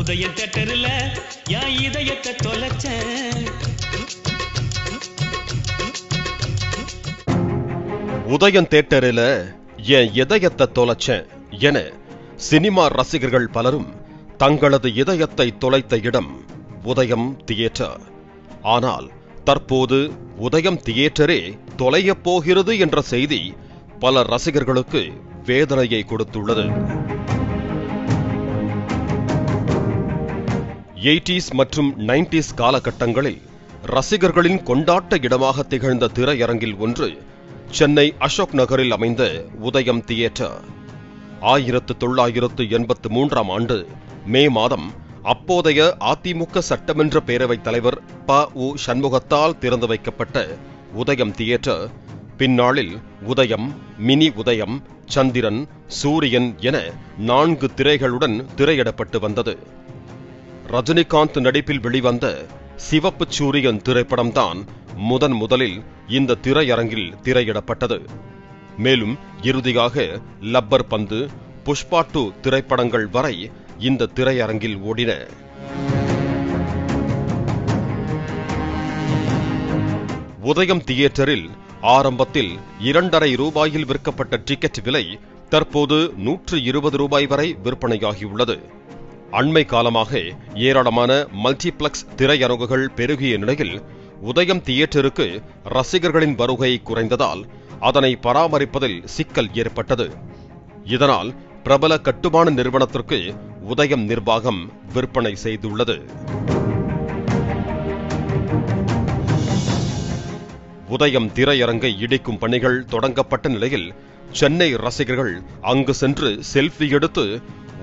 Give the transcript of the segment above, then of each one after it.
உதயம் தேட்டர்ல என் இதயத்தை தொலைச்சேன். உதயம் தேட்டரில் என் இதயத்தை தொலைச்சேன் என சினிமா ரசிகர்கள் பலரும் தங்களது இதயத்தை தொலைத்த இடம் உதயம் தியேட்டர். ஆனால் தற்போது உதயம் தியேட்டரே தொலையப் போகிறது என்ற செய்தி பல ரசிகர்களுக்கு வேதனையை கொடுத்துள்ளது. 80s மற்றும் 90s காலகட்டங்களில் ரசிகர்களின் கொண்டாட்ட இடமாக திகழ்ந்த திரையரங்கில் ஒன்று சென்னை அசோக் நகரில் அமைந்த உதயம் தியேட்டர். 1983 ஆண்டு மே மாதம் அப்போதைய அதிமுக சட்டமன்ற பேரவைத் தலைவர் ப.உ. சண்முகத்தால் திறந்து வைக்கப்பட்ட உதயம் தியேட்டர் பின்னாளில் உதயம், மினி உதயம், சந்திரன், சூரியன் என 4 திரைகளுடன் திரையிடப்பட்டு வந்தது. ரஜினிகாந்த் நடிப்பில் வெளிவந்த சிவப்பு சூரியன் திரைப்படம்தான் முதலில் இந்த திரையரங்கில் திரையிடப்பட்டது. மேலும் இறுதியாக லப்பர் பந்து, புஷ்பா 2 திரைப்படங்கள் வரை இந்த திரையரங்கில் ஓடின. உதயம் தியேட்டரில் ஆரம்பத்தில் 2.5 ரூபாயில் விற்கப்பட்ட டிக்கெட் விலை தற்போது 120 ரூபாய் வரை விற்பனையாகியுள்ளது. அண்மை காலமாக ஏராளமான மல்டிபிளக்ஸ் திரையரங்குகள் பெருகிய நிலையில் உதயம் தியேட்டருக்கு ரசிகர்களின் வருகை குறைந்ததால் அதனை பராமரிப்பதில் சிக்கல் ஏற்பட்டது. இதனால் பிரபல கட்டுமான நிறுவனத்திற்கு உதயம் நிர்வாகம் விற்பனை செய்துள்ளது. உதயம் திரையரங்கை இடிக்கும் பணிகள் தொடங்கப்பட்ட நிலையில் சென்னை ரசிகர்கள் அங்கு சென்று செல்ஃபி எடுத்து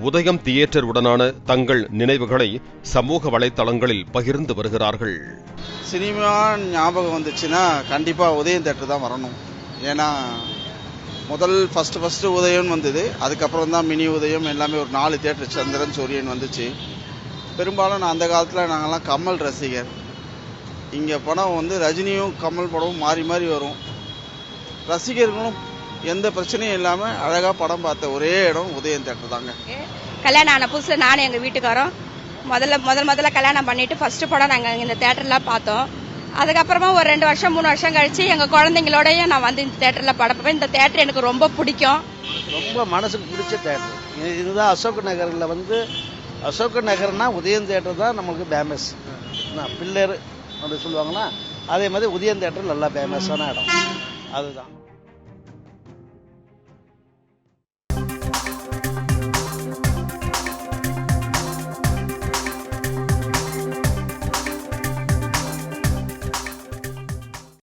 உதயம் தியேட்டர் உடனான தங்கள் நினைவுகளை சமூக வலைதளங்களில் பகிர்ந்து வருகிறார்கள். சினிமா ஞாபகம் வந்துச்சுன்னா கண்டிப்பா உதயம் தியேட்டர் தான் வரணும். ஏன்னா ஃபர்ஸ்ட் உதயம் வந்தது, அதுக்கப்புறம் தான் மினி உதயம், எல்லாமே ஒரு 4 தியேட்டர், சந்திரன், சூரியன் வந்துச்சு. பெரும்பாலும் நான் அந்த காலத்தில் நாங்கள்லாம் கமல் ரசிகர். இங்கே படம் ரஜினியும் கமல் படமும் மாறி மாறி வரும். ரசிகர்களும் எந்த பிரச்சனையும் இல்லாமல் அழகாக படம் பார்த்த ஒரே இடம் உதயம் தியேட்டர் தாங்க. கல்யாணம் ஆன புதுசில் நானும் எங்கள் வீட்டுக்காரோம் முதல்ல கல்யாணம் பண்ணிட்டு ஃபர்ஸ்ட் படம் நாங்கள் இந்த தேட்டரில் பார்த்தோம். அதுக்கப்புறமா ஒரு 2 வருஷம் 3 வருஷம் கழிச்சு எங்கள் குழந்தைங்களோடய நான் இந்த தேட்டரில் படம் பார்ப்பேன். இந்த தேட்டர் எனக்கு ரொம்ப பிடிக்கும், ரொம்ப மனசுக்கு பிடிச்ச தேட்டர். இதுதான் அசோக் நகரில் அசோக் நகர்னா உதயம் தேட்டர் தான் நமக்கு ஃபேமஸ். பில்லர் அப்படி சொல்லுவாங்கன்னா அதே மாதிரி உதயம் தேட்டர் நல்லா ஃபேமஸான இடம் அதுதான்.